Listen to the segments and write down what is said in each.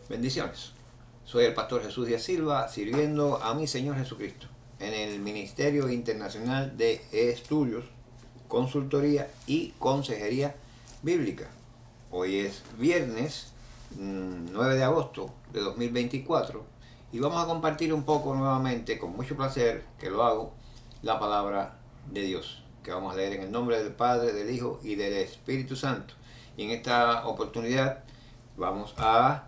Bendiciones. Soy el pastor Jesús Díaz Silva, sirviendo a mi Señor Jesucristo en el Ministerio Internacional de Estudios, Consultoría y Consejería Bíblica. Hoy es viernes 9 de agosto de 2024 y vamos a compartir un poco nuevamente, con mucho placer que lo hago, la palabra de Dios, que vamos a leer en el nombre del Padre, del Hijo y del Espíritu Santo. Y en esta oportunidad vamos a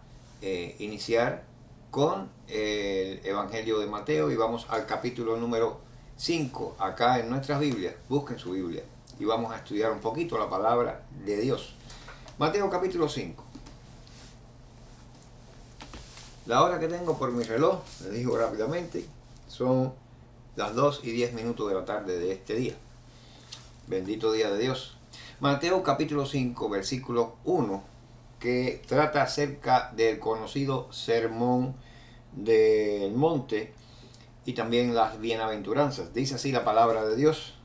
iniciar con el Evangelio de Mateo y vamos al capítulo número 5 acá en nuestras Biblias. Busquen su Biblia y vamos a estudiar un poquito la palabra de Dios. Mateo capítulo 5. La hora que tengo por mi reloj, les digo rápidamente, son las 2:10 de la tarde de este día. Bendito día de Dios. Mateo capítulo 5, versículo 1, que trata acerca del conocido Sermón del Monte y también las bienaventuranzas. Dice así la palabra de Dios: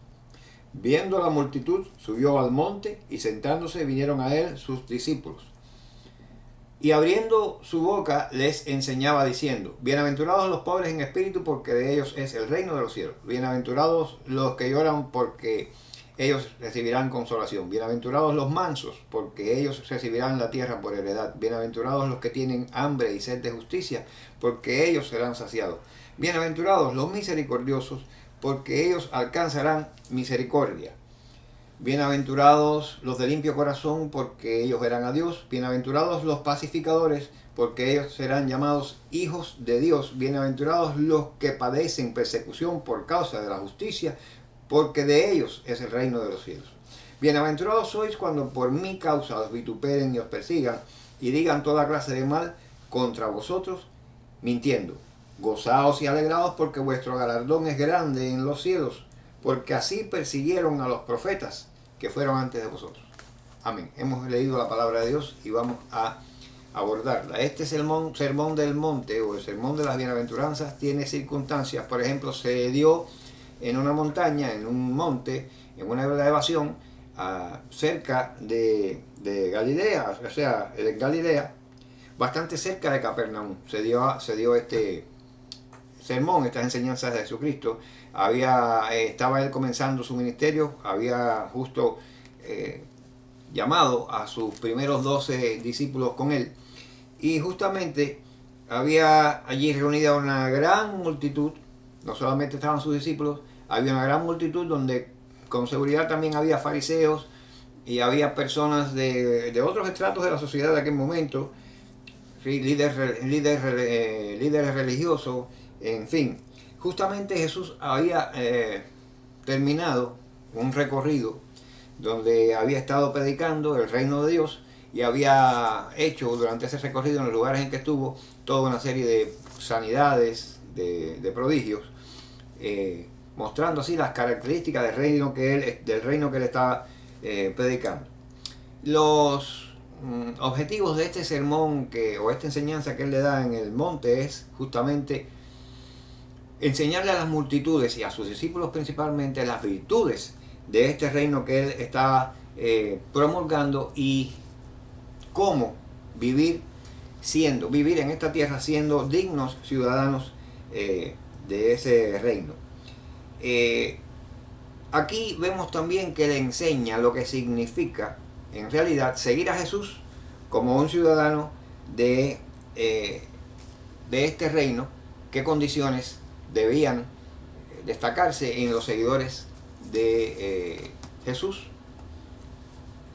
viendo la multitud, subió al monte, y sentándose vinieron a él sus discípulos. Y abriendo su boca les enseñaba diciendo: bienaventurados los pobres en espíritu, porque de ellos es el reino de los cielos. Bienaventurados los que lloran, porque ellos recibirán consolación. Bienaventurados los mansos, porque ellos recibirán la tierra por heredad. Bienaventurados los que tienen hambre y sed de justicia, porque ellos serán saciados. Bienaventurados los misericordiosos, porque ellos alcanzarán misericordia. Bienaventurados los de limpio corazón, porque ellos verán a Dios. Bienaventurados los pacificadores, porque ellos serán llamados hijos de Dios. Bienaventurados los que padecen persecución por causa de la justicia, porque de ellos es el reino de los cielos. Bienaventurados sois cuando por mi causa os vituperen y os persigan, y digan toda clase de mal contra vosotros, mintiendo. Gozaos y alegraos, porque vuestro galardón es grande en los cielos, porque así persiguieron a los profetas que fueron antes de vosotros. Amén. Hemos leído la palabra de Dios y vamos a abordarla. Este sermón del monte, o el sermón de las bienaventuranzas, tiene circunstancias. Por ejemplo, se dio en una montaña, en un monte, en una elevación, cerca de Galilea, o sea, en Galilea, bastante cerca de Capernaum. Se dio este sermón, estas enseñanzas de Jesucristo. Estaba él comenzando su ministerio, había justo llamado a sus primeros 12 discípulos con él, y justamente había allí reunida una gran multitud. No solamente estaban sus discípulos, había una gran multitud donde con seguridad también había fariseos y había personas de otros estratos de la sociedad de aquel momento, líderes religiosos, en fin. Justamente Jesús había terminado un recorrido donde había estado predicando el reino de Dios, y había hecho durante ese recorrido, en los lugares en que estuvo, toda una serie de sanidades, de prodigios, mostrando así las características del reino que él estaba predicando. Los objetivos de este sermón o esta enseñanza que él le da en el monte es justamente enseñarle a las multitudes y a sus discípulos principalmente las virtudes de este reino que él estaba promulgando, y cómo vivir en esta tierra siendo dignos ciudadanos de ese reino. Aquí vemos también que le enseña lo que significa en realidad seguir a Jesús como un ciudadano de este reino, qué condiciones debían destacarse en los seguidores de Jesús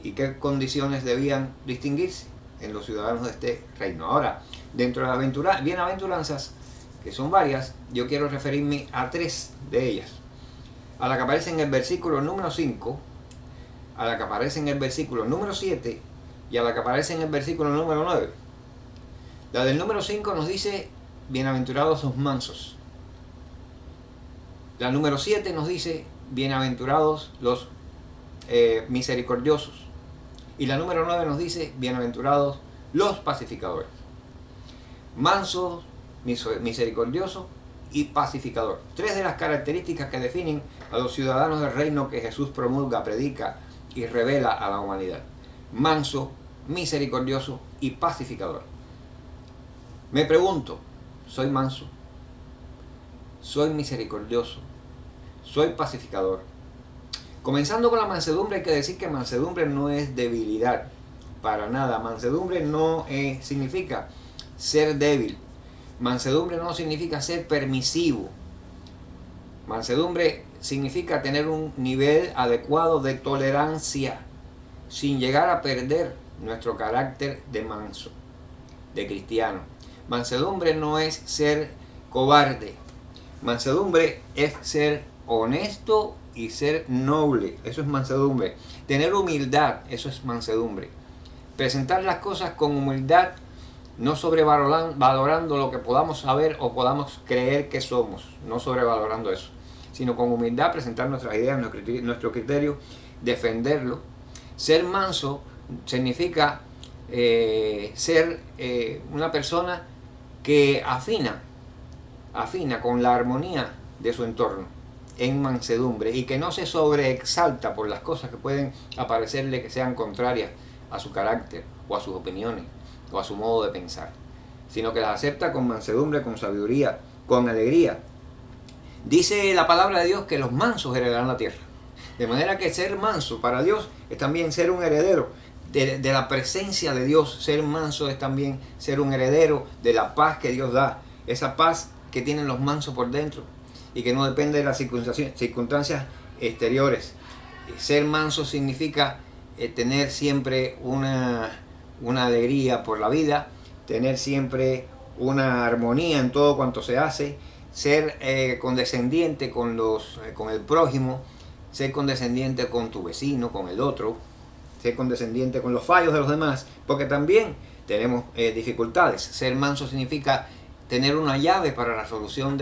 y qué condiciones debían distinguirse en los ciudadanos de este reino. Ahora, dentro de las bienaventuranzas, que son varias, yo quiero referirme a 3 de ellas: a la que aparece en el versículo número 5, a la que aparece en el versículo número 7 y a la que aparece en el versículo número 9. La del número 5 nos dice: bienaventurados los mansos. La número 7 nos dice: bienaventurados los misericordiosos. Y la número 9 nos dice: bienaventurados los pacificadores. Mansos, misericordioso y pacificador. 3 de las características que definen a los ciudadanos del reino que Jesús promulga, predica y revela a la humanidad: manso, misericordioso y pacificador. Me pregunto, ¿soy manso? ¿Soy misericordioso? ¿Soy pacificador? Comenzando con la mansedumbre, hay que decir que mansedumbre no es debilidad, para nada. Mansedumbre no significa ser débil. Mansedumbre no significa ser permisivo. Mansedumbre significa tener un nivel adecuado de tolerancia sin llegar a perder nuestro carácter de manso, de cristiano. Mansedumbre no es ser cobarde. Mansedumbre es ser honesto y ser noble. Eso es mansedumbre. Tener humildad, eso es mansedumbre. Presentar las cosas con humildad, no sobrevalorando lo que podamos saber o podamos creer que somos, no sobrevalorando eso, sino con humildad presentar nuestras ideas, nuestro criterio, defenderlo. Ser manso significa ser una persona que afina con la armonía de su entorno en mansedumbre y que no se sobreexalta por las cosas que pueden aparecerle que sean contrarias a su carácter o a sus opiniones o a su modo de pensar, sino que las acepta con mansedumbre, con sabiduría, con alegría. Dice la palabra de Dios que los mansos heredarán la tierra. De manera que ser manso para Dios es también ser un heredero de la presencia de Dios. Ser manso es también ser un heredero de la paz que Dios da. Esa paz que tienen los mansos por dentro y que no depende de las circunstancias exteriores. Ser manso significa tener siempre una alegría por la vida, tener siempre una armonía en todo cuanto se hace, ser condescendiente con el prójimo, ser condescendiente con tu vecino, con el otro, ser condescendiente con los fallos de los demás, porque también tenemos dificultades. Ser manso significa tener una llave para la resolución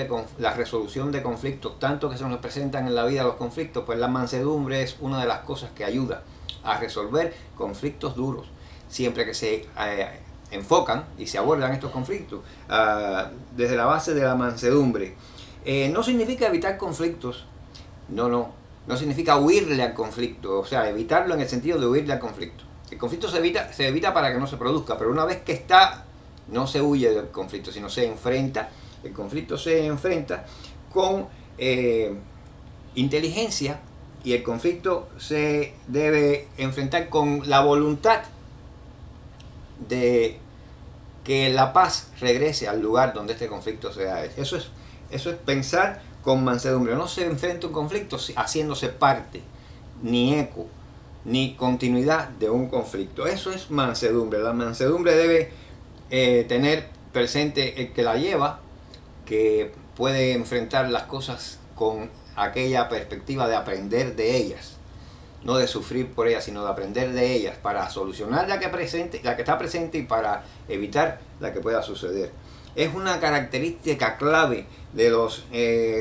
de conflictos, tanto que se nos presentan en la vida los conflictos, pues la mansedumbre es una de las cosas que ayuda a resolver conflictos duros, siempre que se enfocan y se abordan estos conflictos desde la base de la mansedumbre. No significa evitar conflictos, no significa huirle al conflicto, o sea, evitarlo en el sentido de huirle al conflicto. El conflicto se evita para que no se produzca, pero una vez que está, no se huye del conflicto, sino se enfrenta. El conflicto se enfrenta con inteligencia y el conflicto se debe enfrentar con la voluntad de que la paz regrese al lugar donde este conflicto se da. Eso es pensar con mansedumbre. No se enfrenta un conflicto haciéndose parte, ni eco, ni continuidad de un conflicto. Eso es mansedumbre. La mansedumbre debe tener presente el que la lleva, que puede enfrentar las cosas con aquella perspectiva de aprender de ellas, no de sufrir por ellas, sino de aprender de ellas para solucionar la que está presente y para evitar la que pueda suceder. Es una característica clave de los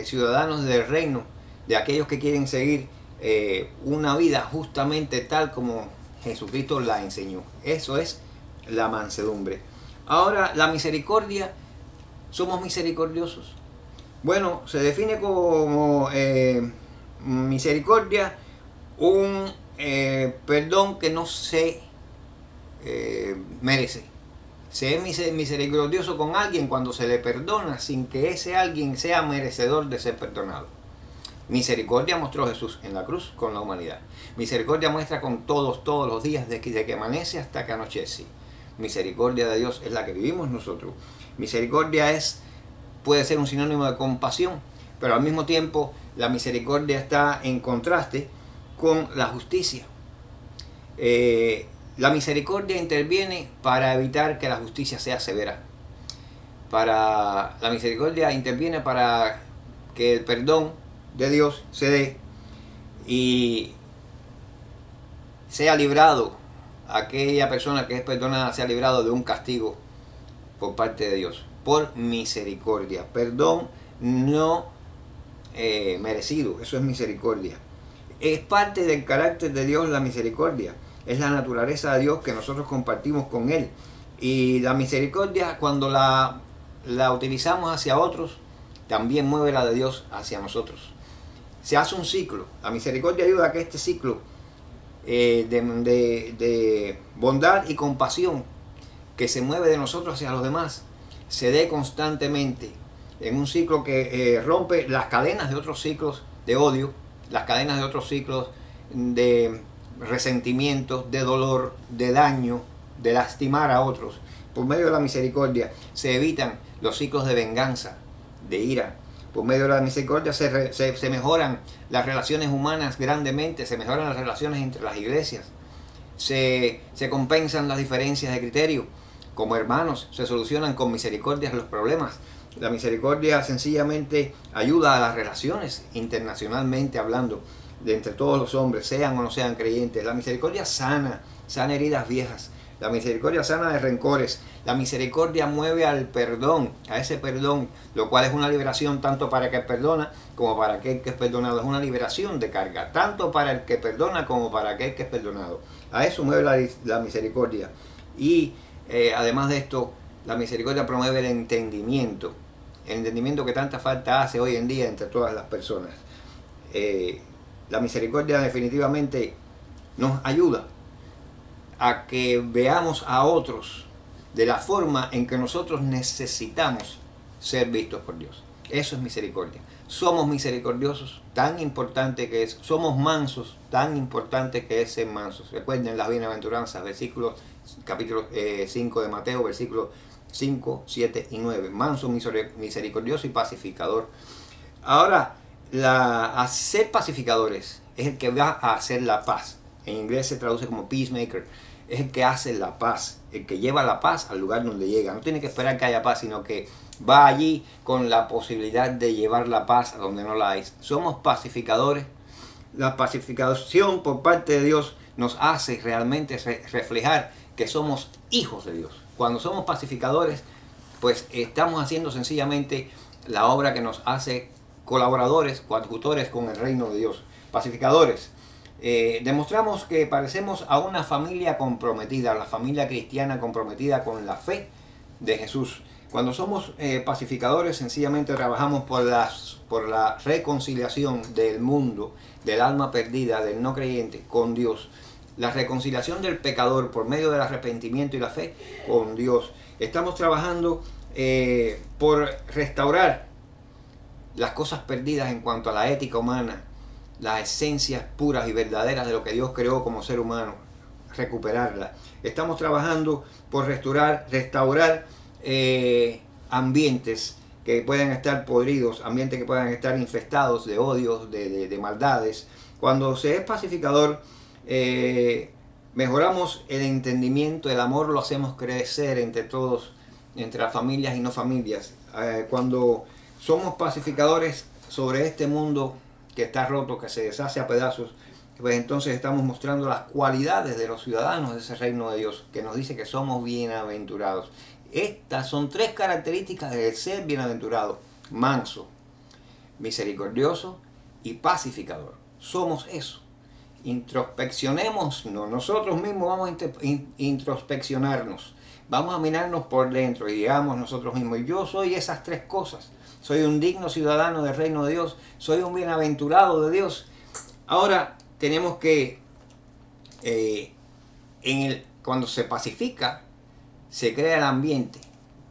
ciudadanos del reino, de aquellos que quieren seguir una vida justamente tal como Jesucristo la enseñó. Eso es la mansedumbre. Ahora, la misericordia, ¿somos misericordiosos? Bueno, se define como misericordia un perdón que no se merece. Se es misericordioso con alguien cuando se le perdona sin que ese alguien sea merecedor de ser perdonado. Misericordia mostró Jesús en la cruz con la humanidad. Misericordia muestra con todos los días, desde que amanece hasta que anochece. Misericordia de Dios es la que vivimos nosotros. Misericordia puede ser un sinónimo de compasión, pero al mismo tiempo la misericordia está en contraste con la justicia. La misericordia interviene para evitar que la justicia sea severa. La misericordia interviene para que el perdón de Dios se dé y sea librado, aquella persona que es perdonada sea librado de un castigo por parte de Dios, por misericordia. Perdón no merecido, eso es misericordia. Es parte del carácter de Dios la misericordia, es la naturaleza de Dios que nosotros compartimos con Él. Y la misericordia, cuando la utilizamos hacia otros, también mueve la de Dios hacia nosotros. Se hace un ciclo. La misericordia ayuda a que este ciclo de bondad y compasión que se mueve de nosotros hacia los demás se dé constantemente en un ciclo que rompe las cadenas de otros ciclos de odio, las cadenas de otros ciclos de resentimiento, de dolor, de daño, de lastimar a otros. Por medio de la misericordia se evitan los ciclos de venganza, de ira. Por medio de la misericordia se mejoran las relaciones humanas grandemente, se mejoran las relaciones entre las iglesias, se compensan las diferencias de criterio. Como hermanos se solucionan con misericordia los problemas. La misericordia sencillamente ayuda a las relaciones internacionalmente hablando de entre todos los hombres, sean o no sean creyentes. La misericordia sana heridas viejas. La misericordia sana de rencores. La misericordia mueve al perdón, a ese perdón, lo cual es una liberación tanto para el que perdona como para aquel que es perdonado. Es una liberación de carga, tanto para el que perdona como para aquel que es perdonado. A eso mueve la misericordia. Y además de esto, la misericordia promueve el entendimiento que tanta falta hace hoy en día entre todas las personas. La misericordia definitivamente nos ayuda a que veamos a otros de la forma en que nosotros necesitamos ser vistos por Dios. Eso es misericordia. Somos misericordiosos, tan importante que es. Somos mansos, tan importante que es ser mansos. Recuerden las bienaventuranzas, capítulo 5 de Mateo, versículos 5, 7 y 9. Manso, misericordioso y pacificador. Ahora, ser pacificadores es el que va a hacer la paz. En inglés se traduce como peacemaker. Es el que hace la paz, el que lleva la paz al lugar donde llega. No tiene que esperar que haya paz, sino que va allí con la posibilidad de llevar la paz a donde no la hay. Somos pacificadores. La pacificación por parte de Dios nos hace realmente reflejar que somos hijos de Dios. Cuando somos pacificadores, pues estamos haciendo sencillamente la obra que nos hace colaboradores, coadjutores con el reino de Dios. Pacificadores. Demostramos que parecemos a una familia comprometida, la familia cristiana comprometida con la fe de Jesús. Cuando somos pacificadores, sencillamente trabajamos por la reconciliación del mundo, del alma perdida, del no creyente, con Dios. La reconciliación del pecador por medio del arrepentimiento y la fe con Dios. Estamos trabajando por restaurar las cosas perdidas en cuanto a la ética humana, las esencias puras y verdaderas de lo que Dios creó como ser humano, recuperarla. Estamos trabajando por restaurar ambientes que puedan estar podridos, ambientes que puedan estar infestados de odios, de maldades. Cuando se es pacificador, mejoramos el entendimiento, el amor lo hacemos crecer entre todos, entre las familias y no familias. Cuando somos pacificadores sobre este mundo que está roto, que se deshace a pedazos, pues entonces estamos mostrando las cualidades de los ciudadanos de ese reino de Dios, que nos dice que somos bienaventurados. Estas son tres características del ser bienaventurado: manso, misericordioso y pacificador. Somos eso. Introspeccionemos, nosotros mismos vamos a introspeccionarnos, vamos a mirarnos por dentro y digamos nosotros mismos: yo soy esas tres cosas. Soy un digno ciudadano del reino de Dios, soy un bienaventurado de Dios. Ahora tenemos que, cuando se pacifica, se crea el ambiente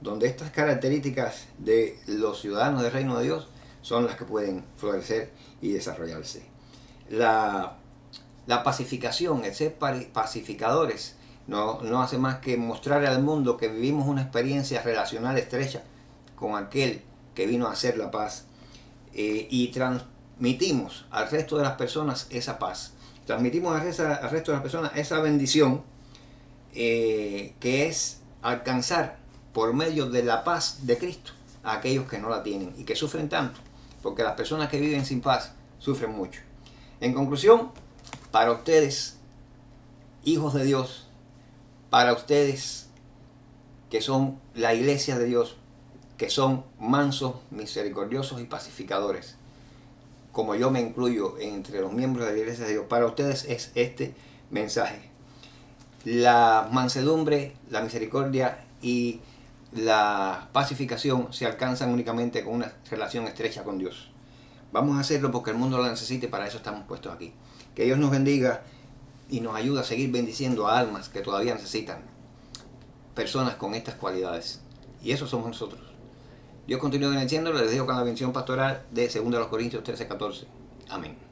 donde estas características de los ciudadanos del reino de Dios son las que pueden florecer y desarrollarse. La pacificación, el ser pacificadores, no hace más que mostrar al mundo que vivimos una experiencia relacional estrecha con aquel que vino a hacer la paz, y transmitimos al resto de las personas esa paz. Transmitimos al resto de las personas esa bendición, que es alcanzar por medio de la paz de Cristo a aquellos que no la tienen y que sufren tanto, porque las personas que viven sin paz sufren mucho. En conclusión, para ustedes, hijos de Dios, para ustedes que son la iglesia de Dios, que son mansos, misericordiosos y pacificadores, como yo me incluyo entre los miembros de la iglesia de Dios, para ustedes es este mensaje. La mansedumbre, la misericordia y la pacificación se alcanzan únicamente con una relación estrecha con Dios. Vamos a hacerlo porque el mundo lo necesite, para eso estamos puestos aquí. Que Dios nos bendiga y nos ayude a seguir bendiciendo a almas que todavía necesitan personas con estas cualidades. Y eso somos nosotros. Dios continúe bendiciéndolo. Les dejo con la bendición pastoral de 2 Corintios 13:14. Amén.